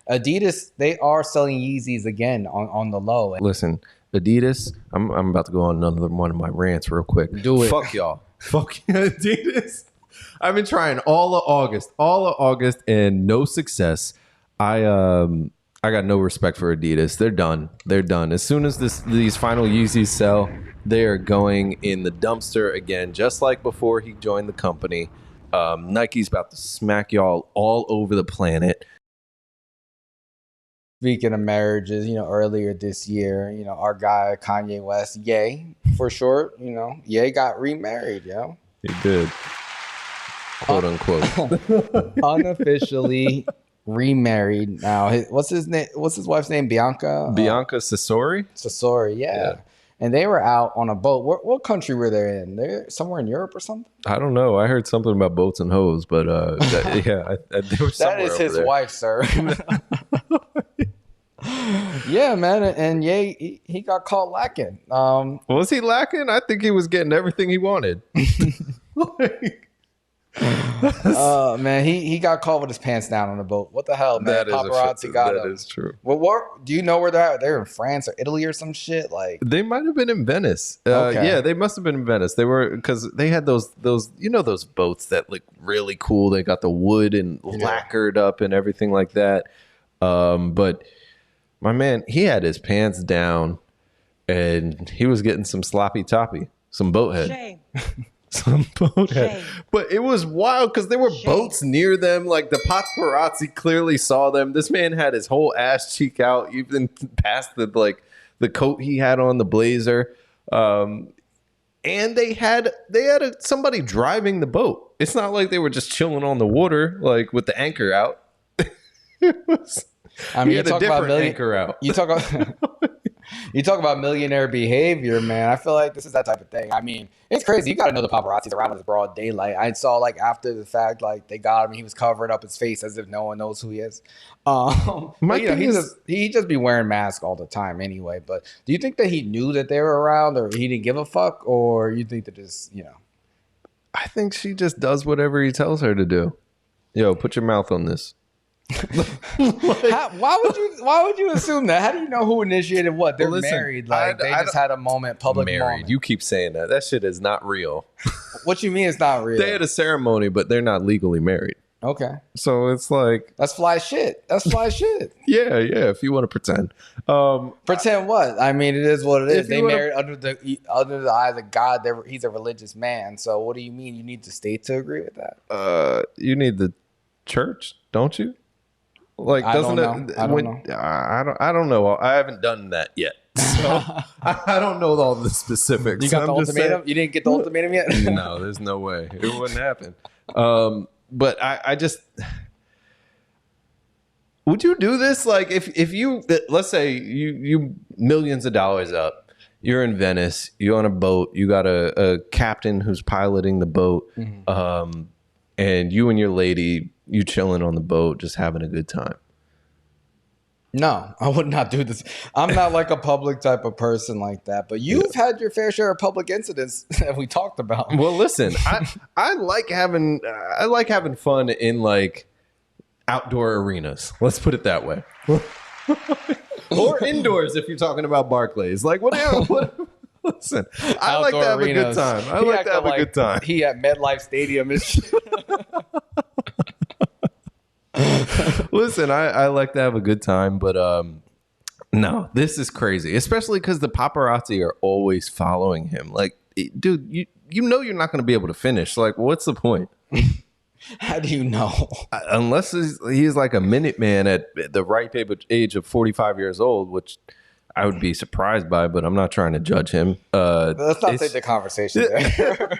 Adidas, they are selling Yeezys again on the low. Listen, Adidas, I'm about to go on another one of my rants real quick. Do it. Fuck y'all. Fuck Adidas. I've been trying all of August, and no success. I got no respect for Adidas. They're done. As soon as these final Yeezys sell, they are going in the dumpster again, just like before he joined the company. Nike's about to smack y'all all over the planet. Speaking of marriages, earlier this year, our guy Kanye West, Ye for short, Ye got remarried, yo. He did, quote unquote, unofficially remarried. Now, what's his name? What's his wife's name? Bianca. Bianca Cesori. Cesori, yeah. And they were out on a boat. What country were they in? They're somewhere in Europe or something? I don't know. I heard something about boats and hoes, but they were that is his wife, sir. Yeah, man. And he got caught lacking. Was he lacking? I think he was getting everything he wanted. Man, he got caught with his pants down on the boat. What the hell, man? Paparazzi got him. That is true. Well, what do you know where they're at? They're in France or Italy or some shit. Like they might have been in Venice. Okay. Yeah, they must have been in Venice. They were because they had those those boats that look really cool. They got the wood and lacquered up and everything like that. But my man, he had his pants down and he was getting some sloppy toppy, some boathead. Shame. Some boathead. But it was wild because there were boats near them. Like the paparazzi clearly saw them. This man had his whole ass cheek out, even past the coat he had on, the blazer. And they had somebody driving the boat. It's not like they were just chilling on the water, like with the anchor out. It was. I mean, you talk about anchor out. You talk about millionaire behavior, man. I feel like this is that type of thing. I mean, it's crazy. You got to know the paparazzi's around in the broad daylight. I saw like after the fact, like they got him. He was covering up his face as if no one knows who he is. He just be wearing masks all the time anyway. But do you think that he knew that they were around, or he didn't give a fuck, or you think that just I think she just does whatever he tells her to do. Yo, put your mouth on this. Why would you assume that? How do you know who initiated what? They're married. Like they just had a public moment. You keep saying that. That shit is not real. What you mean it's not real? They had a ceremony, but they're not legally married. Okay. So it's like that's fly shit. Yeah. If you want to pretend. Pretend what? I mean, it is what it is. They married under the eyes of God. He's a religious man. So what do you mean? You need the state to agree with that? You need the church, don't you? Like, doesn't it? I don't know. I haven't done that yet, so I don't know all the specifics. You got the ultimatum? You didn't get the ultimatum yet? No, there's no way it wouldn't happen. But I just would you do this? Like, if you let's say you millions of dollars up, you're in Venice, you're on a boat, you got a captain who's piloting the boat, and you and your lady. You chilling on the boat, just having a good time. No, I would not do this. I'm not like a public type of person like that. But you've had your fair share of public incidents that we talked about. Well, listen, I like having fun in like outdoor arenas. Let's put it that way. Or indoors if you're talking about Barclays. Like what? Listen, I like to have a good time. I like to have a good time. He at MetLife Stadium is shit. Listen, I like to have a good time, but no, this is crazy, especially because the paparazzi are always following him. Like, dude, you know you're not going to be able to finish. Like, what's the point? How do you know? Unless he's like a minute man at the ripe age of 45 years old, which I would be surprised by, but I'm not trying to judge him. Let's not take the conversation there.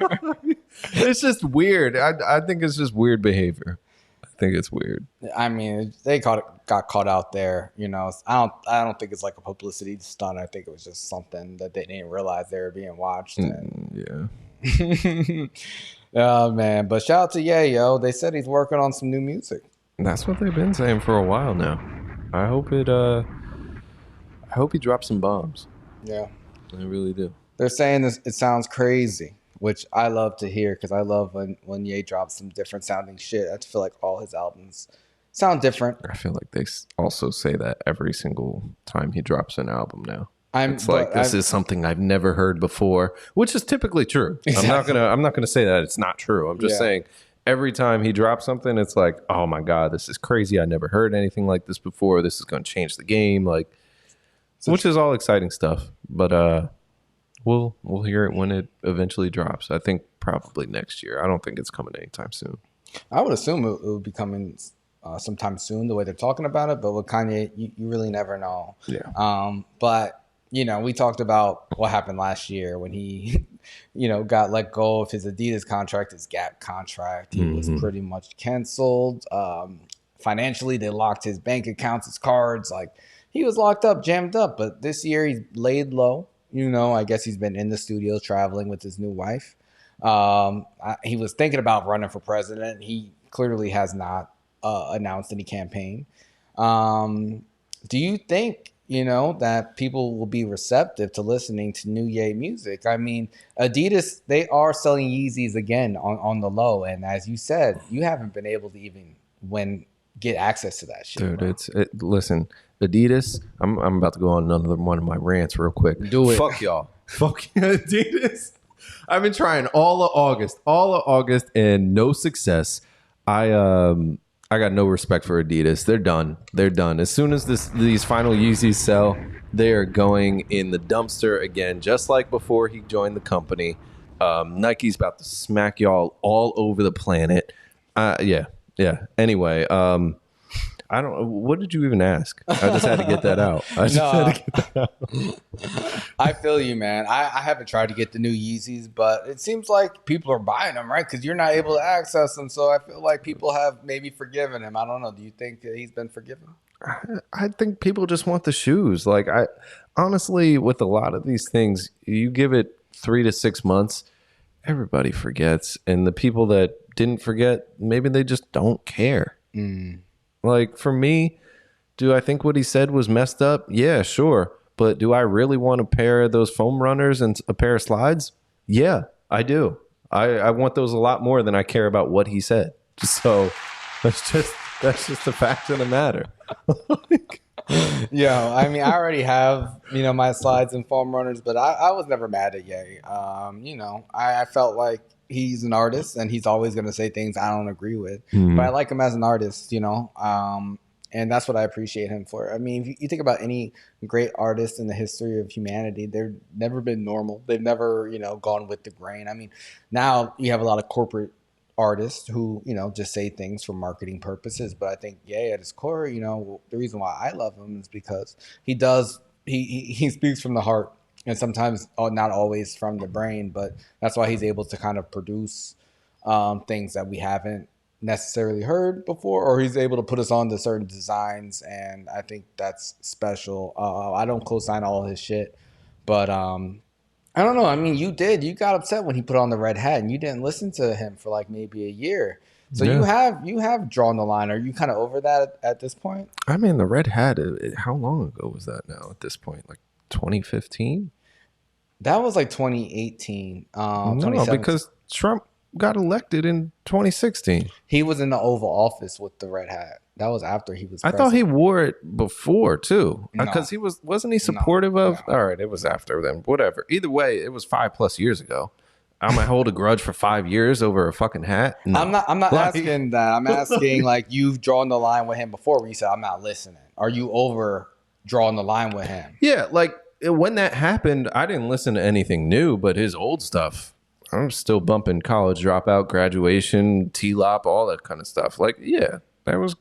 It's just weird. I think it's just weird behavior. I think it's weird. I mean, they got caught out there. I don't think it's like a publicity stunt. I think it was just something that they didn't realize they were being watched. And Yeah. Oh man! But shout out to Ye, yo. They said he's working on some new music. That's what they've been saying for a while now. I hope he drops some bombs. Yeah, I really do. They're saying this. It sounds crazy, which I love to hear because I love when Ye drops some different sounding shit. I feel like all his albums sound different. I feel like they also say that every single time he drops an album now. This is something I've never heard before, which is typically true. Exactly. I'm not gonna say that it's not true. I'm just saying every time he drops something, it's like, oh my God, this is crazy. I never heard anything like this before. This is gonna change the game. Like, which is all exciting stuff. But we'll hear it when it eventually drops. I think probably next year. I don't think it's coming anytime soon. I would assume it would be coming sometime soon, the way they're talking about it. But with Kanye, you really never know. Yeah. But we talked about what happened last year when he, got let go of his Adidas contract, his Gap contract. He was pretty much canceled. Financially, they locked his bank accounts, his cards. Like, he was locked up, jammed up. But this year, he's laid low. I guess he's been in the studio traveling with his new wife. He was thinking about running for president. He clearly has not announced any campaign. Do you think, that people will be receptive to listening to new Ye music? I mean, Adidas, they are selling Yeezys again on the low. And as you said, you haven't been able to even get access to that shit. Dude, listen, Adidas, I'm about to go on another one of my rants real quick. Do it. Fuck y'all. Fuck Adidas. I've been trying all of August and no success. I got no respect for Adidas. They're done. As soon as these final Yeezys sell, they are going in the dumpster again, just like before he joined the company. Nike's about to smack y'all all over the planet. Yeah. Anyway, I don't. What did you even ask? I just had to get that out. I feel you, man. I haven't tried to get the new Yeezys, but it seems like people are buying them, right? Because you're not able to access them. So I feel like people have maybe forgiven him. I don't know. Do you think that he's been forgiven? I think people just want the shoes. Like, I honestly, with a lot of these things, you give it 3 to 6 months, everybody forgets, and the people that didn't forget, maybe they just don't care. Like, for me, do I think what he said was messed up? Yeah, sure. But do I really want a pair of those foam runners and a pair of slides? Yeah, I do. I want those a lot more than I care about what he said. So that's just the fact of the matter. Yeah, I mean, I already have, my slides and foam runners, but I was never mad at Ye. I felt like he's an artist and he's always going to say things I don't agree with, but I like him as an artist, and that's what I appreciate him for. I mean, if you think about any great artist in the history of humanity, they've never been normal. They've never, gone with the grain. I mean, now you have a lot of corporate artists who, just say things for marketing purposes. But I think Ye at his core, the reason why I love him is because he speaks from the heart. And sometimes not always from the brain, but that's why he's able to kind of produce things that we haven't necessarily heard before, or he's able to put us on to certain designs. And I think that's special. I don't co-sign all his shit, but I don't know. I mean, you got upset when he put on the red hat and you didn't listen to him for like maybe a year. So yeah. you have drawn the line. Are you kind of over that at this point? I mean, the red hat, how long ago was that now at this point? Like 2015? That was like 2018. No, because Trump got elected in 2016. He was in the Oval Office with the red hat. That was after he was president. I thought he wore it before too, because wasn't he supportive of? No. All right, it was after then. Whatever. Either way, it was 5+ years ago. I'm gonna hold a grudge for 5 years over a fucking hat. No. I'm not asking that. I'm asking like you've drawn the line with him before, where you said I'm not listening. Are you over drawing the line with him? Yeah, like when that happened, I didn't listen to anything new, but his old stuff. I'm still bumping College Dropout, Graduation, T-Lop, all that kind of stuff. Like, yeah, that was.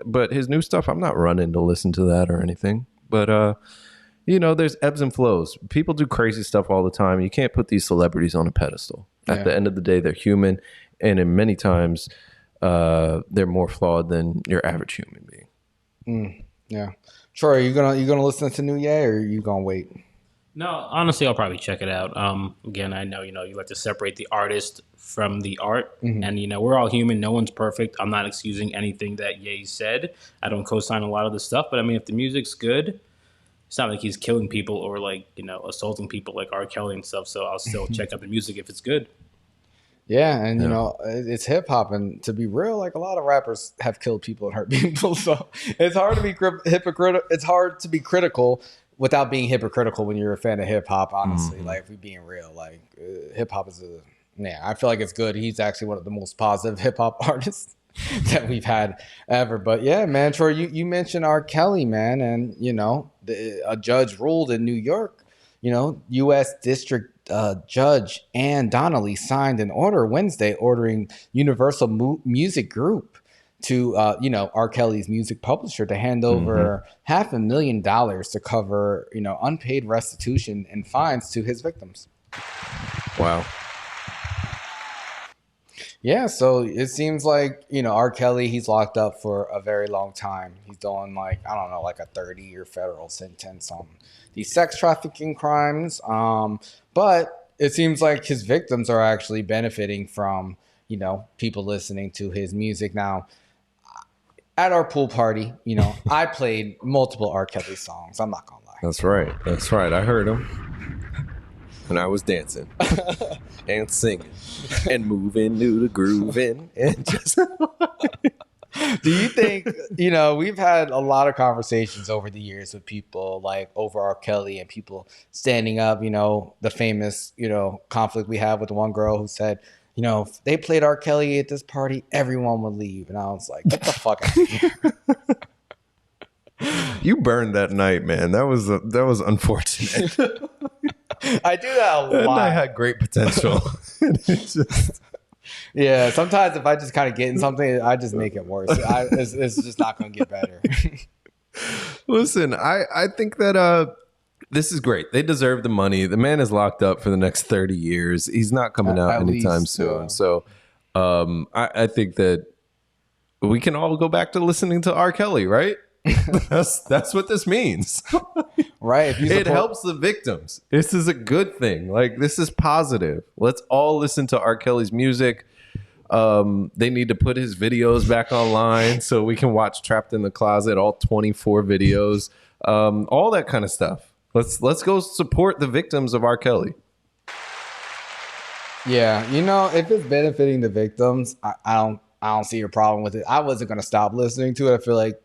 But his new stuff, I'm not running to listen to that or anything. But there's ebbs and flows. People do crazy stuff all the time. You can't put these celebrities on a pedestal. At the end of the day, they're human, and in many times, they're more flawed than your average human being. Yeah, Troy, are you gonna listen to New Ye, or are you gonna wait? No, honestly, I'll probably check it out. Again, I know, you like to separate the artist from the art. And, we're all human. No one's perfect. I'm not excusing anything that Ye said. I don't co-sign a lot of the stuff. But, I mean, if the music's good, it's not like he's killing people or, like, assaulting people like R. Kelly and stuff. So I'll still check out the music if it's good. Yeah, and you know, it's hip hop, and to be real, like a lot of rappers have killed people and hurt people, so it's hard to be hypocritical. It's hard to be critical without being hypocritical when you're a fan of hip hop. Honestly, like if we being real, like hip hop is I feel like it's good. He's actually one of the most positive hip hop artists that we've had ever. But yeah, man, Troy, you mentioned R. Kelly, man, and you know, a judge ruled in New York. You know, U.S. District Judge Ann Donnelly signed an order Wednesday ordering Universal Music Group to, R. Kelly's music publisher to hand over $500,000 to cover, unpaid restitution and fines to his victims. Wow. Yeah, so it seems like, R. Kelly, he's locked up for a very long time. He's doing like a 30-year federal sentence on these sex trafficking crimes. But it seems like his victims are actually benefiting from, people listening to his music. Now, at our pool party, I played multiple R. Kelly songs. I'm not going to lie. That's right. I heard him. And I was dancing and singing and moving to the grooving and just... Do you think, we've had a lot of conversations over the years with people like over R. Kelly and people standing up, the famous, conflict we have with the one girl who said, if they played R. Kelly at this party, everyone would leave. And I was like, get the fuck out of here. You burned that night, man. That was unfortunate. I do that a lot. That night had great potential. Yeah, sometimes if I just kind of get in something, I just make it worse. It's just not going to get better. Listen, I think that this is great. They deserve the money. The man is locked up for the next 30 years. He's not coming out anytime soon. So I think that we can all go back to listening to R. Kelly, right? That's what this means. Right. It helps the victims. This is a good thing. Like, this is positive. Let's all listen to R. Kelly's music. They need to put his videos back online so we can watch Trapped in the Closet, all 24 videos, all that kind of stuff. Let's go support the victims of R. Kelly. Yeah, if it's benefiting the victims, I don't see a problem with it. I wasn't going to stop listening to it. I feel like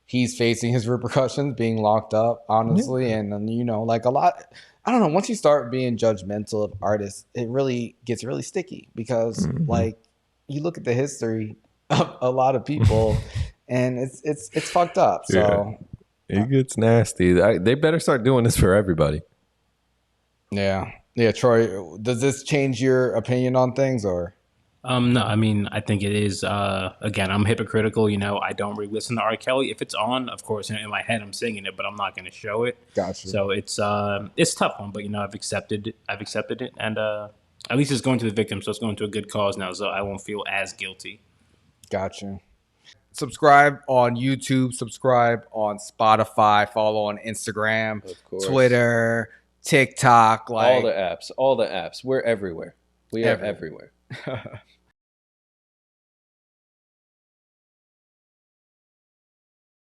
he's facing his repercussions being locked up, honestly. Yeah. And, like a lot, I don't know, once you start being judgmental of artists, it really gets really sticky because like you look at the history of a lot of people and it's fucked up. So it gets nasty. They better start doing this for everybody. Yeah. Yeah. Troy, does this change your opinion on things or? No, I mean, I think it is, again, I'm hypocritical, I don't really listen to R. Kelly. If it's on, of course, in my head, I'm singing it, but I'm not going to show it. Gotcha. So it's a tough one, but, I've accepted it. And at least it's going to the victim, so it's going to a good cause now, so I won't feel as guilty. Gotcha. Subscribe on YouTube, subscribe on Spotify, follow on Instagram, Twitter, TikTok. All the apps. We're everywhere. We are everywhere.